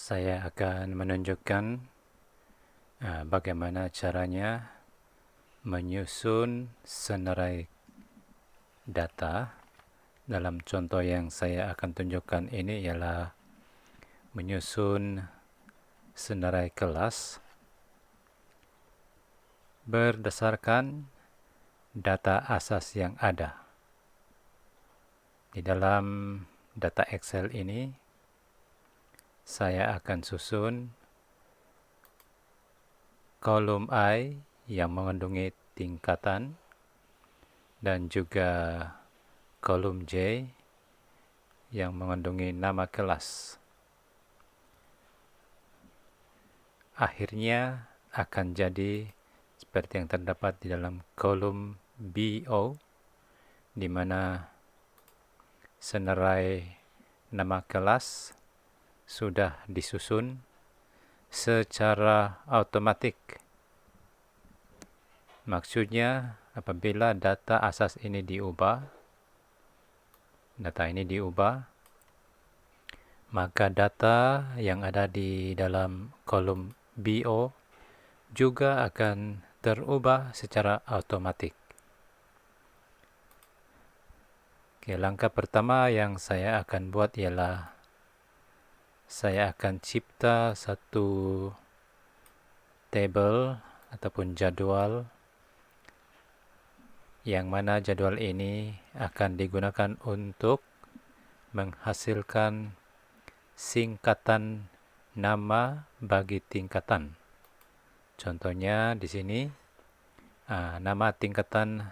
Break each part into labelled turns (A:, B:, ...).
A: Saya akan menunjukkan bagaimana caranya menyusun senarai data. Dalam contoh yang saya akan tunjukkan ini ialah menyusun senarai kelas berdasarkan data asas yang ada. Di dalam data Excel ini, saya akan susun kolom I yang mengandungi tingkatan dan juga kolom J yang mengandungi nama kelas. Akhirnya akan jadi seperti yang terdapat di dalam kolom BO, di mana senarai nama kelas sudah disusun secara otomatik. Maksudnya, apabila data asas ini diubah, maka data yang ada di dalam kolom BO juga akan terubah secara otomatik. Oke, langkah pertama yang saya akan buat ialah saya akan cipta satu table ataupun jadwal yang mana jadwal ini akan digunakan untuk menghasilkan singkatan nama bagi tingkatan. Contohnya di sini nama tingkatan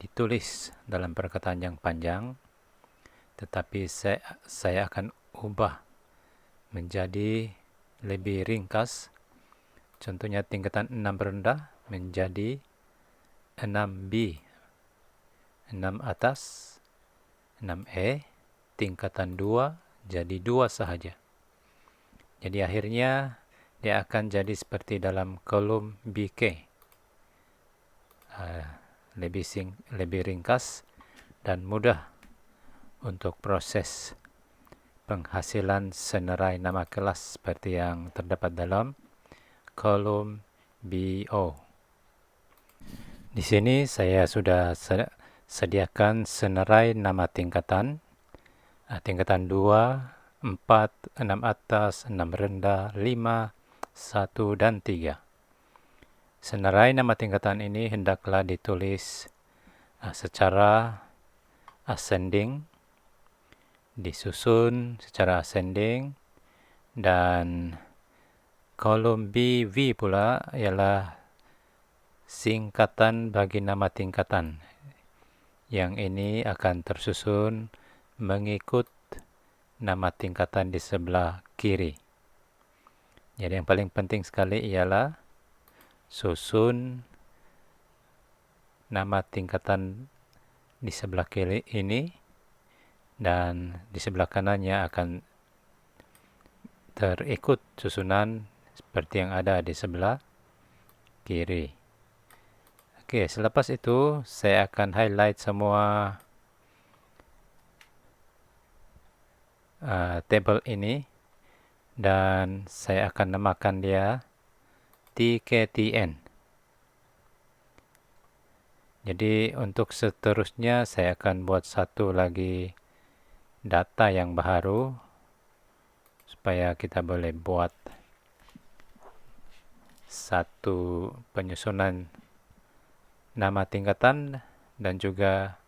A: ditulis dalam perkataan yang panjang, tetapi saya akan ubah menjadi lebih ringkas. Contohnya tingkatan 6 rendah menjadi 6B, 6 atas, 6E, tingkatan 2 jadi 2 sahaja. Jadi akhirnya dia akan jadi seperti dalam kolom BK. Lebih ringkas dan mudah untuk proses penghasilan senarai nama kelas seperti yang terdapat dalam kolom BO. Di sini saya sudah sediakan senarai nama tingkatan. Tingkatan 2, 4, 6 atas, 6 rendah, 5, 1, dan 3. Senarai nama tingkatan ini hendaklah ditulis secara ascending, disusun secara ascending, dan kolom BV pula ialah singkatan bagi nama tingkatan. Yang ini akan tersusun mengikut nama tingkatan di sebelah kiri. Jadi yang paling penting sekali ialah susun nama tingkatan di sebelah kiri ini, dan di sebelah kanannya akan terikut susunan seperti yang ada di sebelah kiri. Oke, selepas itu saya akan highlight semua table ini dan saya akan namakan dia TKTN. Jadi untuk seterusnya saya akan buat satu lagi data yang baru supaya kita boleh buat satu penyusunan nama tingkatan dan juga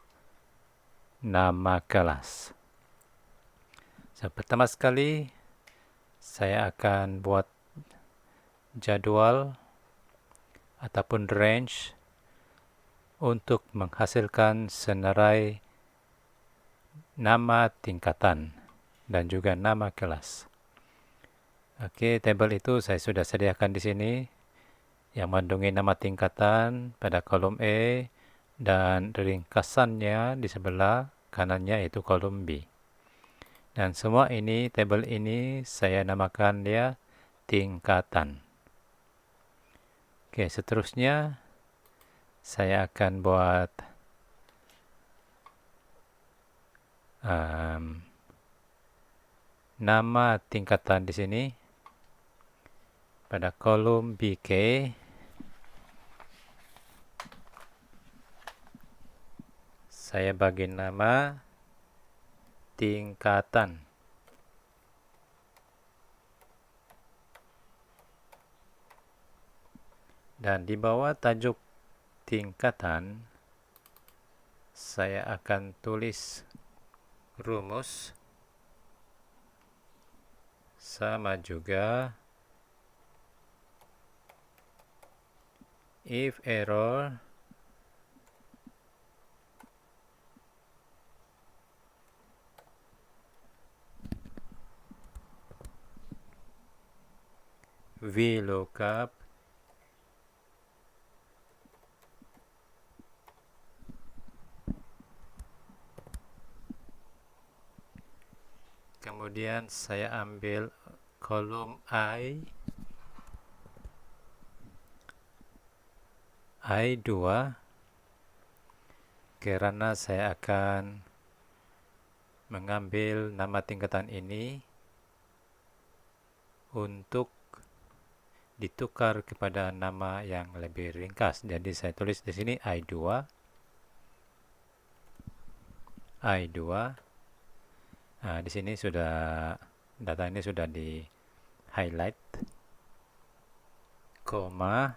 A: nama kelas. Pertama sekali saya akan buat jadwal ataupun range untuk menghasilkan senarai nama tingkatan dan juga nama kelas. Oke, tabel itu saya sudah sediakan di sini yang mengandungi nama tingkatan pada kolom E dan ringkasannya di sebelah kanannya yaitu kolom B. Dan semua ini, tabel ini saya namakan dia tingkatan. Oke, seterusnya saya akan buat nama tingkatan di sini pada kolom BK. Saya bagi nama tingkatan. Dan di bawah tajuk tingkatan, saya akan tulis rumus sama juga if error VLOOKUP kemudian saya ambil kolom I2 karena saya akan mengambil nama tingkatan ini untuk ditukar kepada nama yang lebih ringkas. Jadi saya tulis di sini I2. Nah, di sini sudah data ini sudah di highlight, koma.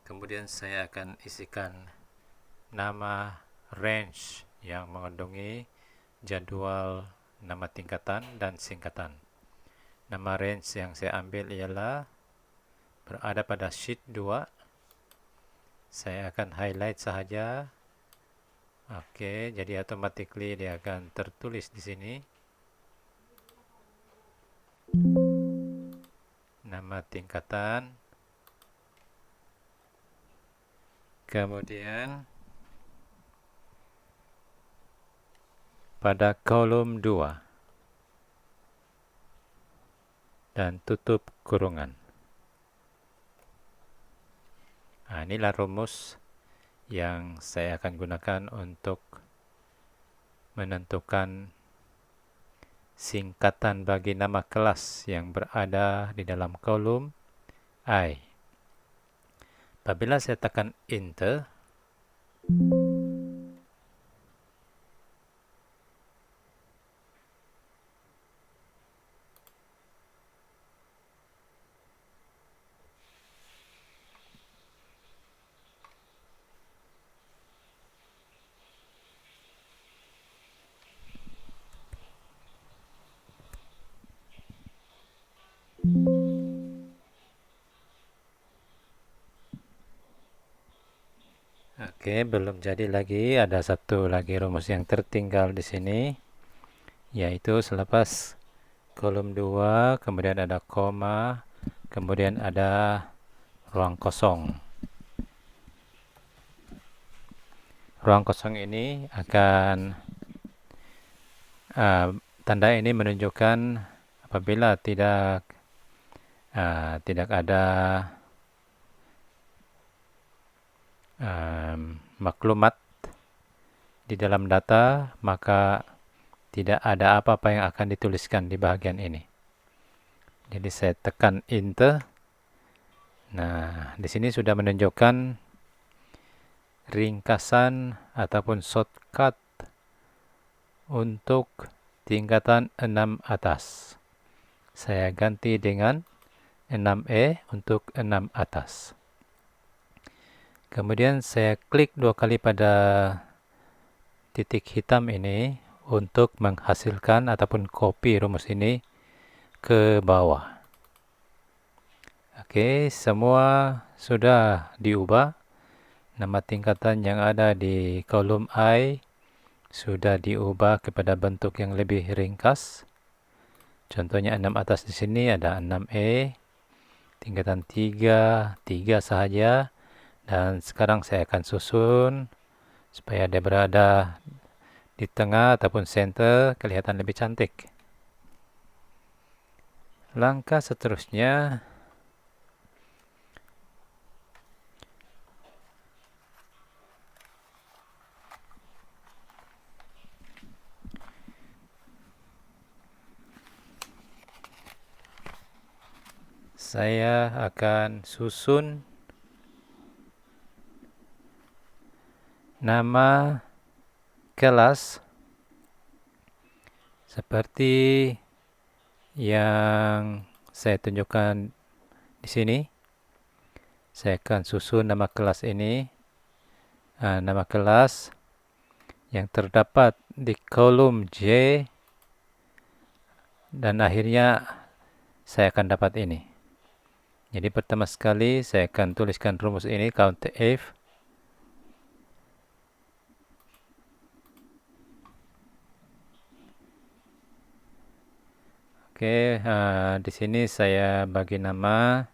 A: Kemudian saya akan isikan nama range yang mengandungi jadwal nama tingkatan dan singkatan. Nama range yang saya ambil ialah berada pada sheet 2. Saya akan highlight sahaja. Oke, jadi automatically dia akan tertulis di sini. Nama tingkatan. Kemudian pada kolom 2 dan tutup kurungan. Nah, inilah rumus yang saya akan gunakan untuk menentukan singkatan bagi nama kelas yang berada di dalam kolom I. Apabila saya tekan Enter, oke, belum jadi lagi. Ada satu lagi rumus yang tertinggal di sini, yaitu selepas kolom 2, kemudian ada koma, kemudian ada ruang kosong. Ruang kosong ini akan tanda ini menunjukkan apabila tidak ada maklumat di dalam data, maka tidak ada apa-apa yang akan dituliskan di bagian ini. Jadi saya tekan Enter. Nah, di sini sudah menunjukkan ringkasan ataupun shortcut untuk tingkatan 6 atas. Saya ganti dengan 6E untuk 6 atas. Kemudian saya klik 2 kali pada titik hitam ini untuk menghasilkan ataupun copy rumus ini ke bawah. Oke, semua sudah diubah. Nama tingkatan yang ada di kolom I sudah diubah kepada bentuk yang lebih ringkas. Contohnya 6 atas di sini ada 6E, tingkatan 3 saja. Dan sekarang saya akan susun supaya dia berada di tengah ataupun center, kelihatan lebih cantik. Langkah seterusnya, saya akan susun nama kelas seperti yang saya tunjukkan di sini. Saya akan susun nama kelas ini, nama kelas yang terdapat di kolom J, dan akhirnya saya akan dapat ini. Jadi pertama sekali saya akan tuliskan rumus ini, COUNTIF. Oke, di sini saya bagi nama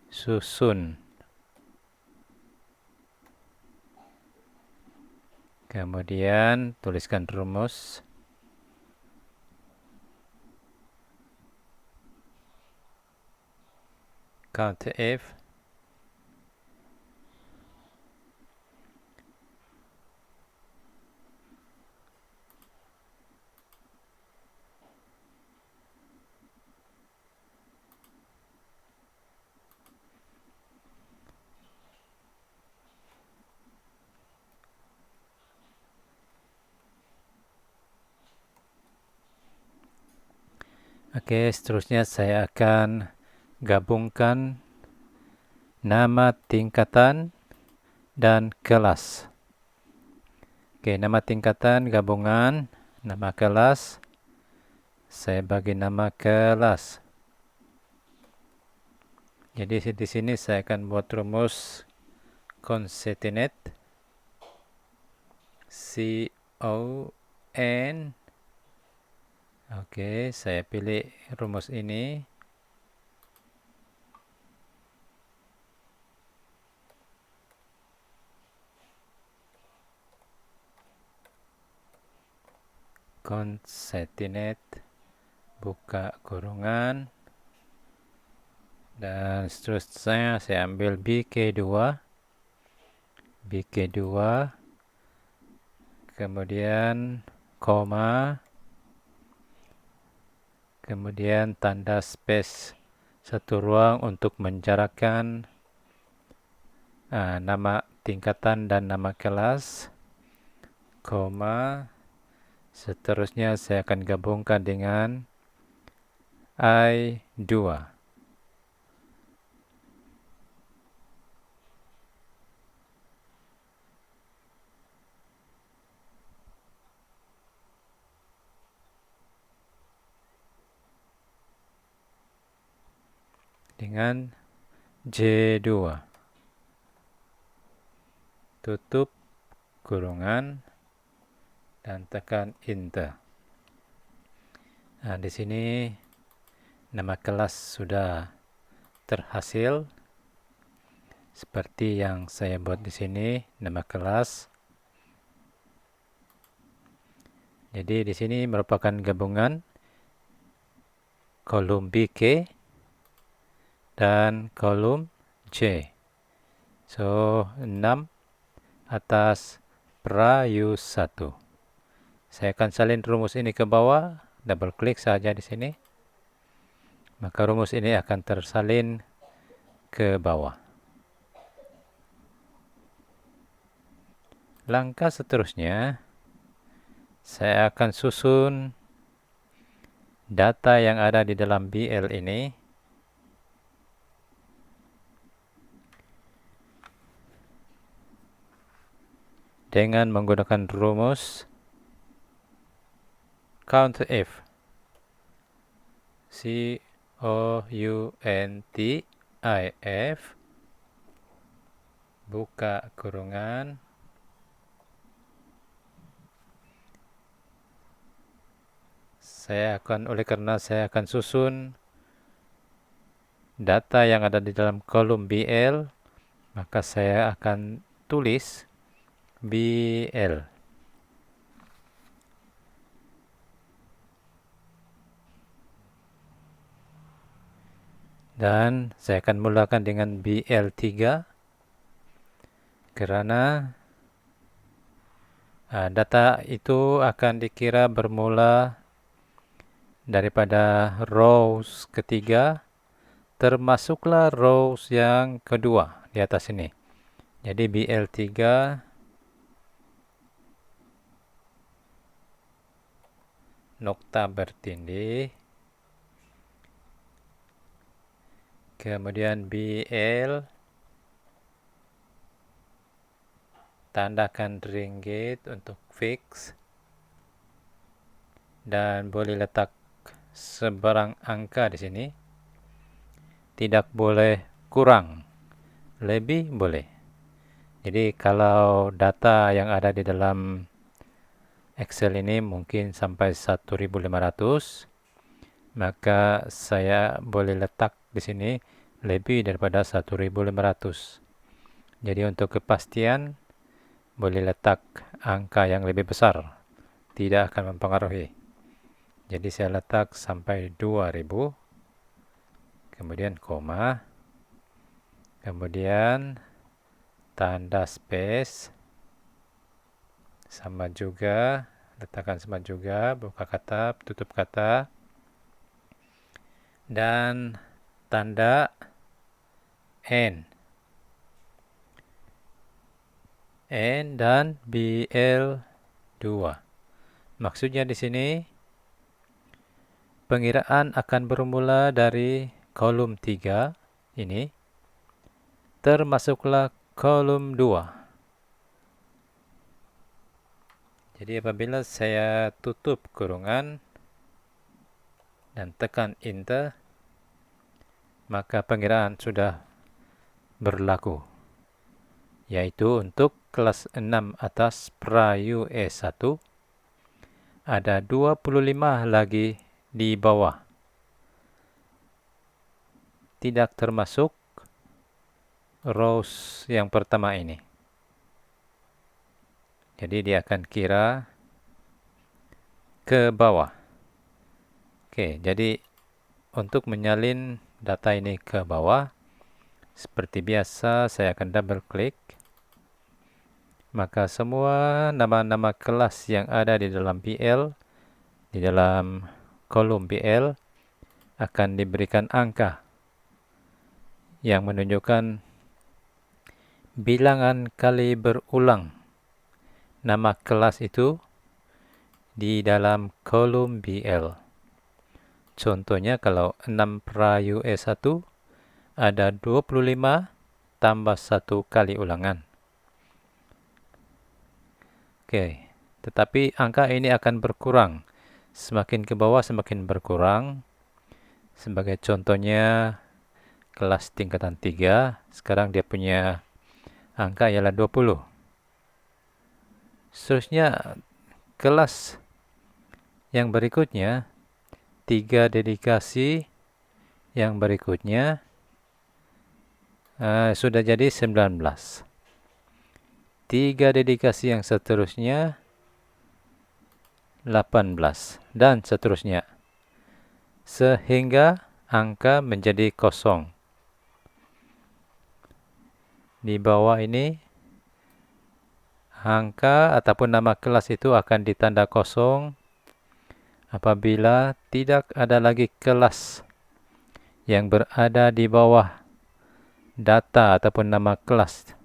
A: susun. Kemudian tuliskan rumus. COUNTIF. Oke, seterusnya saya akan gabungkan nama tingkatan dan kelas. Oke, nama tingkatan gabungan, nama kelas. Saya bagi nama kelas. Jadi di sini saya akan buat rumus concatenate, C-O-N. Oke, saya pilih rumus ini. Concatenate, buka kurungan, dan seterusnya saya ambil BK2, kemudian koma, kemudian tanda space satu ruang untuk menjarakkan nama tingkatan dan nama kelas, koma. Seterusnya saya akan gabungkan dengan I2. Dengan J2. Tutup kurungan dan tekan Enter. Nah, di sini nama kelas sudah terhasil seperti yang saya buat di sini, nama kelas. Jadi di sini merupakan gabungan kolom BK dan kolom J. So, 6 atas Prayu 1. Saya akan salin rumus ini ke bawah, double klik saja di sini. Maka rumus ini akan tersalin ke bawah. Langkah seterusnya, saya akan susun data yang ada di dalam BL ini. Dengan menggunakan rumus COUNTIF, COUNTIF, buka kurungan, oleh karena saya akan susun data yang ada di dalam kolom BL, maka saya akan tulis BL. Dan saya akan mulakan dengan BL3 karena data itu akan dikira bermula daripada rows ketiga termasuklah rows yang kedua di atas ini. Jadi BL3 nokta bertindih, kemudian BL tandakan ringgit untuk fix, dan boleh letak sebarang angka di sini. Tidak boleh kurang, lebih boleh. Jadi kalau data yang ada di dalam Excel ini mungkin sampai 1500, maka saya boleh letak di sini lebih daripada 1500. Jadi untuk kepastian boleh letak angka yang lebih besar, tidak akan mempengaruhi. Jadi saya letak sampai 2000, kemudian koma, kemudian tanda space, sama juga, letakkan sama juga, buka kata, tutup kata, dan tanda N dan BL2. Maksudnya di sini pengiraan akan bermula dari kolom 3 ini, termasuklah kolom 2. Jadi apabila saya tutup kurungan dan tekan Enter, maka pengiraan sudah berlaku, yaitu untuk kelas 6 atas pra-UE 1 ada 25 lagi di bawah. Tidak termasuk rows yang pertama ini. Jadi dia akan kira ke bawah. Oke, jadi untuk menyalin data ini ke bawah, seperti biasa saya akan double klik. Maka semua nama-nama kelas yang ada di dalam BL, di dalam kolom BL, akan diberikan angka yang menunjukkan bilangan kali berulang nama kelas itu di dalam kolom BL. Contohnya kalau 6 pra-UE 1 ada 25 tambah 1 kali ulangan. Oke, tetapi angka ini akan berkurang. Semakin ke bawah semakin berkurang. Sebagai contohnya kelas tingkatan 3, sekarang dia punya angka ialah 20. Seterusnya kelas yang berikutnya, 3 dedikasi yang berikutnya sudah jadi 19. 3 dedikasi yang seterusnya 18 dan seterusnya, sehingga angka menjadi kosong. Di bawah ini angka ataupun nama kelas itu akan ditanda kosong apabila tidak ada lagi kelas yang berada di bawah data ataupun nama kelas.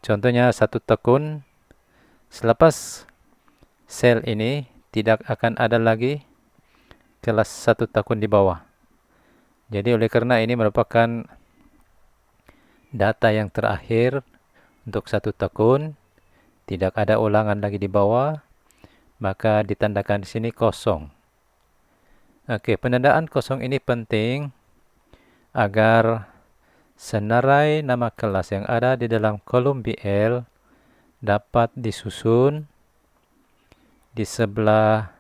A: Contohnya 1 tekun, selepas sel ini tidak akan ada lagi kelas 1 tekun di bawah. Jadi oleh karena ini merupakan data yang terakhir untuk 1 tekun, tidak ada ulangan lagi di bawah, maka ditandakan di sini kosong. Oke, penandaan kosong ini penting agar senarai nama kelas yang ada di dalam kolom BL dapat disusun di sebelah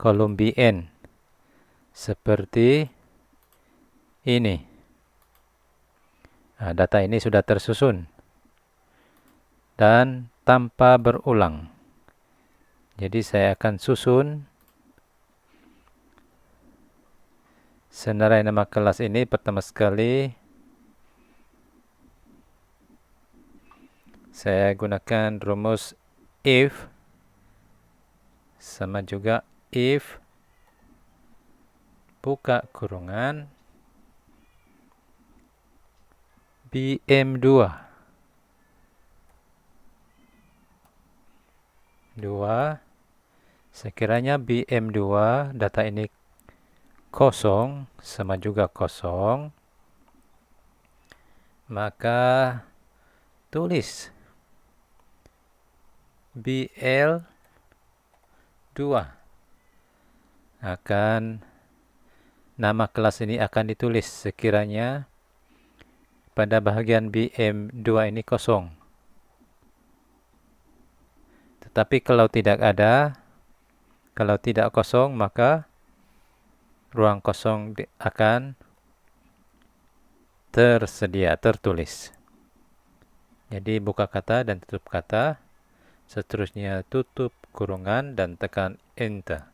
A: kolom BN seperti ini. Nah, data ini sudah tersusun dan tanpa berulang. Jadi saya akan susun senarai nama kelas ini. Pertama sekali saya gunakan rumus if, sama juga if buka kurungan BM2. 2. Sekiranya BM2 data ini kosong, sama juga kosong, maka tulis BL2 akan nama kelas ini akan ditulis sekiranya pada bahagian BM2 ini kosong. Tetapi kalau tidak kosong, maka ruang kosong akan tertulis. Jadi buka kata dan tutup kata, seterusnya tutup kurungan dan tekan Enter.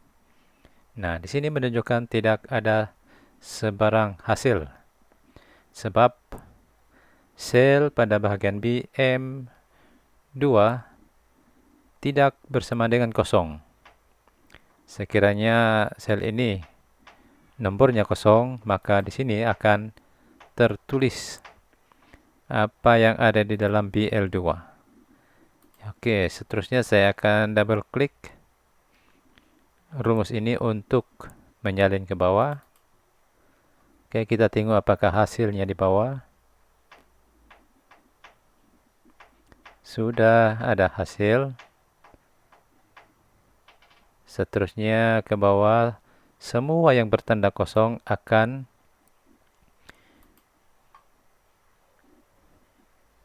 A: Nah, di sini menunjukkan tidak ada sebarang hasil. Sebab sel pada bahagian BM2 tidak bersama dengan kosong. Sekiranya sel ini nomornya kosong, maka di sini akan tertulis apa yang ada di dalam BL2. Oke, seterusnya saya akan double klik rumus ini untuk menyalin ke bawah. Oke, kita tengok apakah hasilnya di bawah. Sudah ada hasil. Seterusnya ke bawah, semua yang bertanda kosong akan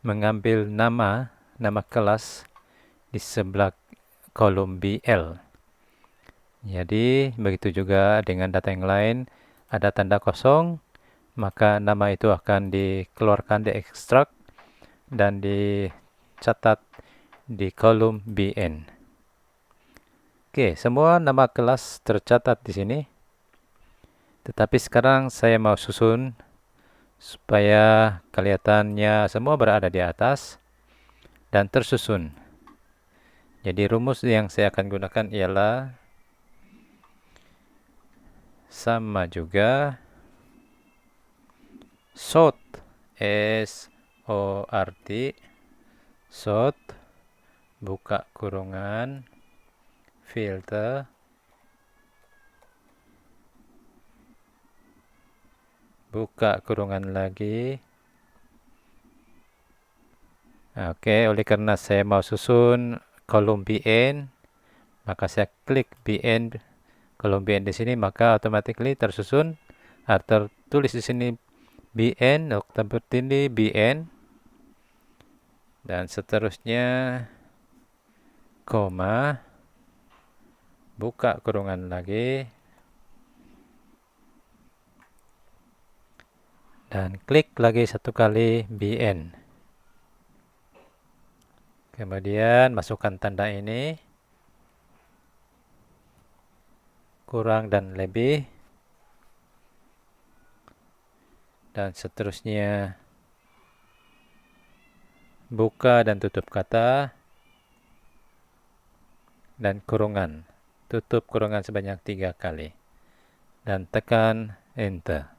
A: mengambil nama kelas di sebelah kolom BL. Jadi, begitu juga dengan data yang lain, ada tanda kosong, maka nama itu akan dikeluarkan, diekstrak, dan dicatat di kolom BN. Oke, semua nama kelas tercatat di sini. Tetapi sekarang saya mau susun supaya kelihatannya semua berada di atas dan tersusun. Jadi rumus yang saya akan gunakan ialah sama juga sort, S-O-R-T, sort, buka kurungan, filter, buka kurungan lagi. Oke, oleh karena saya mau susun kolom BN, maka saya klik BN, kolom BN di sini, maka automatically tersusun, tertulis di sini BN, Oktober ini BN, dan seterusnya koma, buka kurungan lagi, dan klik lagi satu kali BN. Kemudian masukkan tanda ini, kurang dan lebih, dan seterusnya buka dan tutup kata, dan kurungan. Tutup kurungan sebanyak 3 kali. Dan tekan Enter.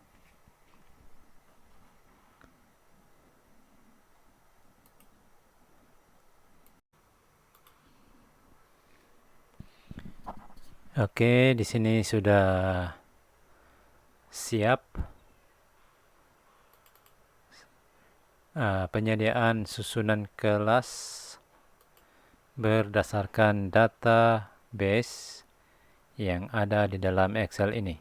A: Oke, di sini sudah siap penyediaan susunan kelas berdasarkan database yang ada di dalam Excel ini.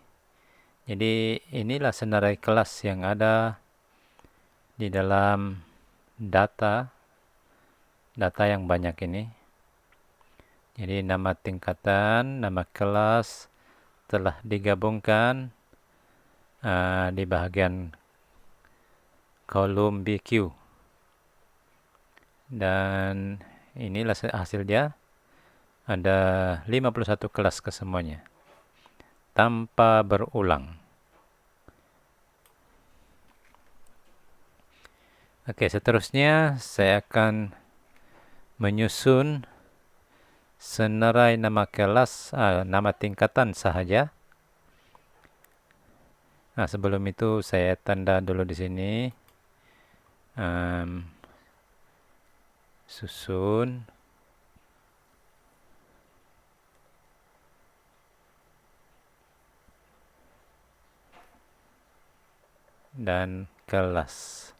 A: Jadi inilah senarai kelas yang ada di dalam data yang banyak ini. Jadi nama tingkatan, nama kelas telah digabungkan di bahagian kolom BQ. Dan inilah hasil dia. Ada 51 kelas kesemuanya. Tanpa berulang. Oke, seterusnya saya akan menyusun senarai nama kelas, nama tingkatan sahaja. Nah, sebelum itu saya tanda dulu di sini susun dan kelas.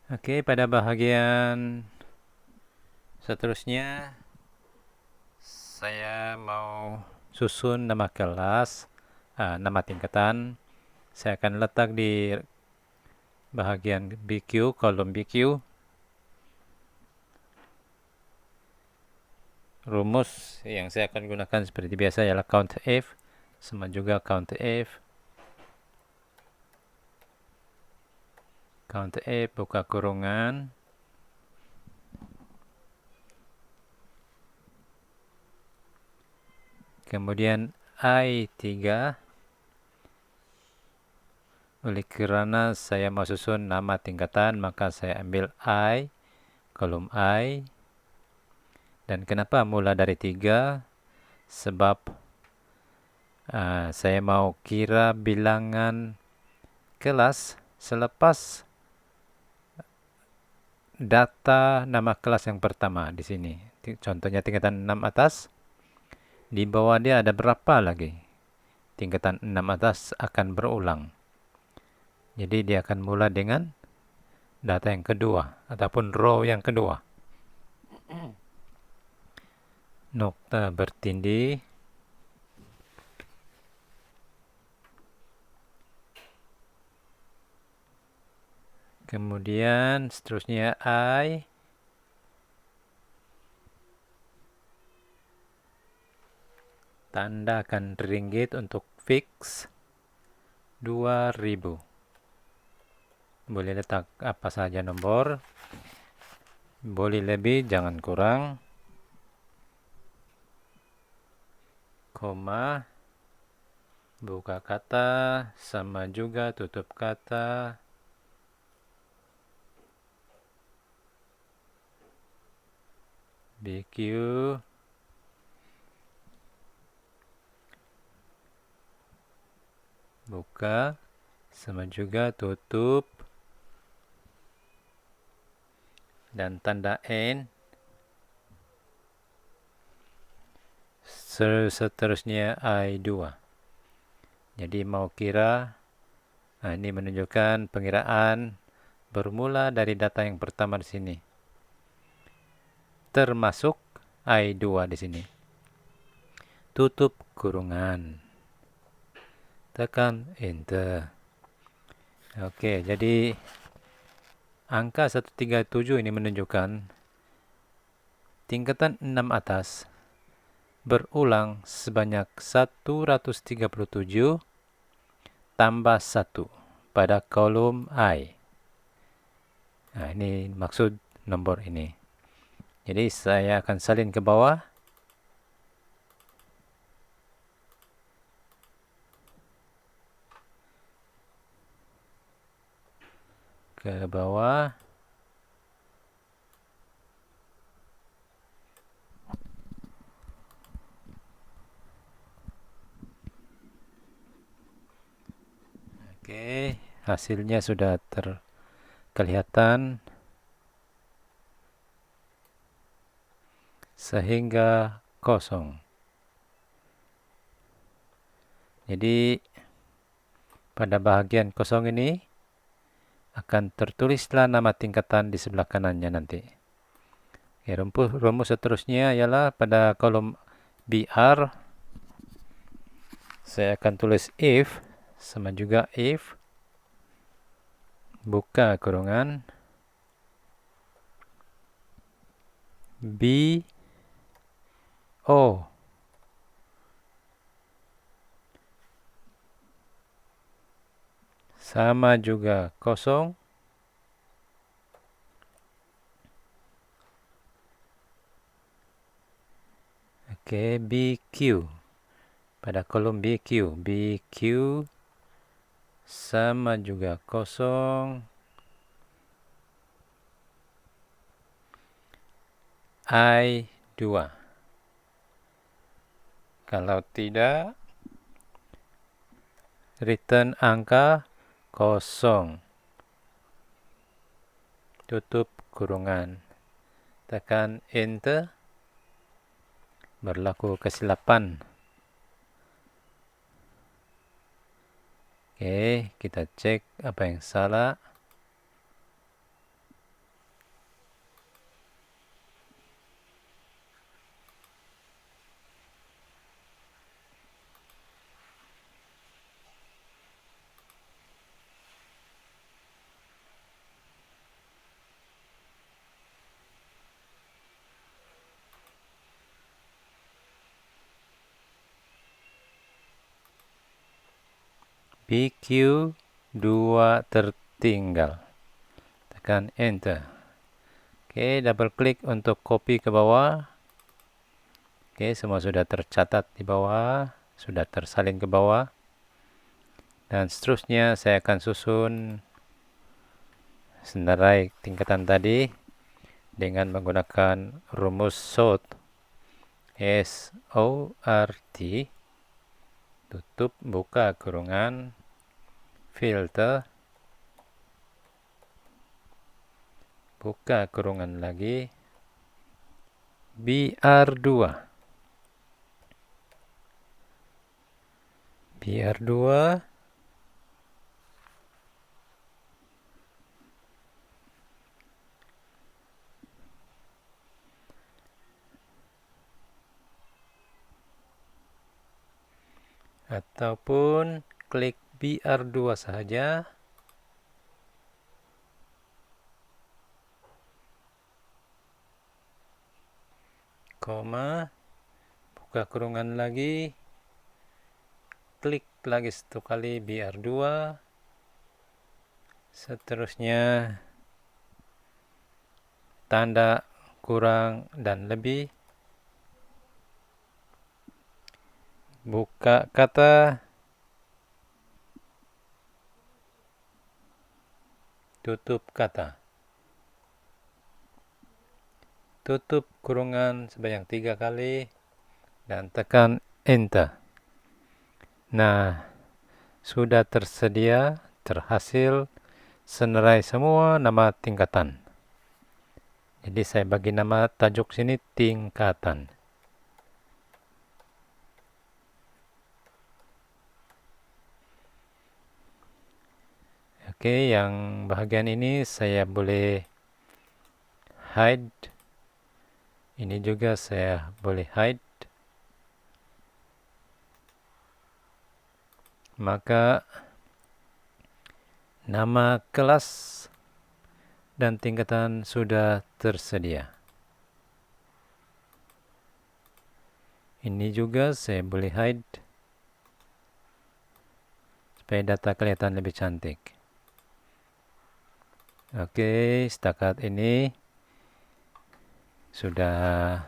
A: Oke, pada bahagian seterusnya saya mau susun nama kelas, nama tingkatan. Saya akan letak di bahagian BQ, kolom BQ. Rumus yang saya akan gunakan seperti biasa ialah COUNTIF, sama juga COUNTIF. COUNTIF buka kurungan. Kemudian I3. Oleh kerana saya mau susun nama tingkatan, maka saya ambil I, kolom I. Dan kenapa mula dari 3? Sebab saya mau kira bilangan kelas selepas data nama kelas yang pertama di sini. Contohnya tingkatan 6 atas. Di bawah dia ada berapa lagi? Tingkatan 6 atas akan berulang. Jadi dia akan mula dengan data yang kedua ataupun row yang kedua. Nokta bertindih. Kemudian seterusnya I. Tandakan ringgit untuk fix 2000. Boleh letak apa saja nomor. Boleh lebih, jangan kurang. Koma. Buka kata, sama juga tutup kata. BQ. Buka, sama juga tutup. Dan tanda N. Seterusnya I2. Jadi mau kira, ini menunjukkan pengiraan bermula dari data yang pertama di sini. Termasuk I2 di sini. Tutup kurungan. Tekan Enter. Oke, jadi angka 137 ini menunjukkan tingkatan 6 atas berulang sebanyak 137 tambah 1 pada kolom I. Nah, ini maksud nomor ini. Jadi saya akan salin ke bawah. Ke bawah. Oke, hasilnya sudah kelihatan. Sehingga kosong. Jadi pada bahagian kosong ini akan tertulislah nama tingkatan di sebelah kanannya nanti. Ya, rumus seterusnya ialah pada kolom BR saya akan tulis if, sama juga if, buka kurungan, B, O, sama juga kosong, Oke, BQ. Pada kolom BQ. BQ sama juga kosong. I2. Kalau tidak, return angka kosong. Tutup kurungan. Tekan enter. Berlaku kesilapan. Oke, kita cek apa yang salah. BQ 2 tertinggal. Tekan enter. Oke, double klik untuk copy ke bawah. Oke, semua sudah tercatat di bawah, sudah tersalin ke bawah. Dan seterusnya saya akan susun senarai tingkatan tadi dengan menggunakan rumus sort. SORT. Tutup, buka kurungan, filter, buka kurungan lagi, BR2. BR2 ataupun klik BR2 saja. Koma, buka kurungan lagi, klik lagi satu kali BR2, seterusnya tanda kurang dan lebih, buka kata, tutup kata. Tutup kurungan sebanyak 3 kali dan tekan enter. Nah, sudah tersedia, terhasil senarai semua nama tingkatan. Jadi saya bagi nama tajuk sini tingkatan. Oke, yang bagian ini saya boleh hide. Ini juga saya boleh hide. Maka nama kelas dan tingkatan sudah tersedia. Ini juga saya boleh hide supaya data kelihatan lebih cantik. Oke, setakat ini sudah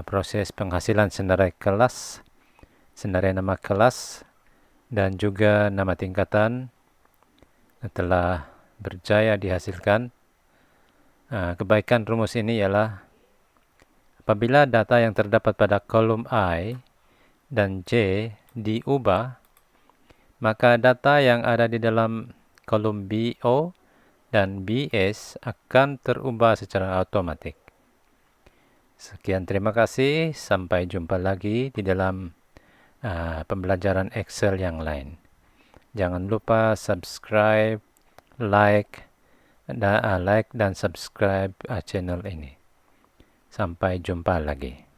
A: proses penghasilan senarai kelas, senarai nama kelas, dan juga nama tingkatan telah berjaya dihasilkan. Kebaikan rumus ini ialah apabila data yang terdapat pada kolom I dan J diubah, maka data yang ada di dalam kolom BO dan BS akan terubah secara otomatis. Sekian, terima kasih. Sampai jumpa lagi di dalam pembelajaran Excel yang lain. Jangan lupa subscribe, like dan subscribe channel ini. Sampai jumpa lagi.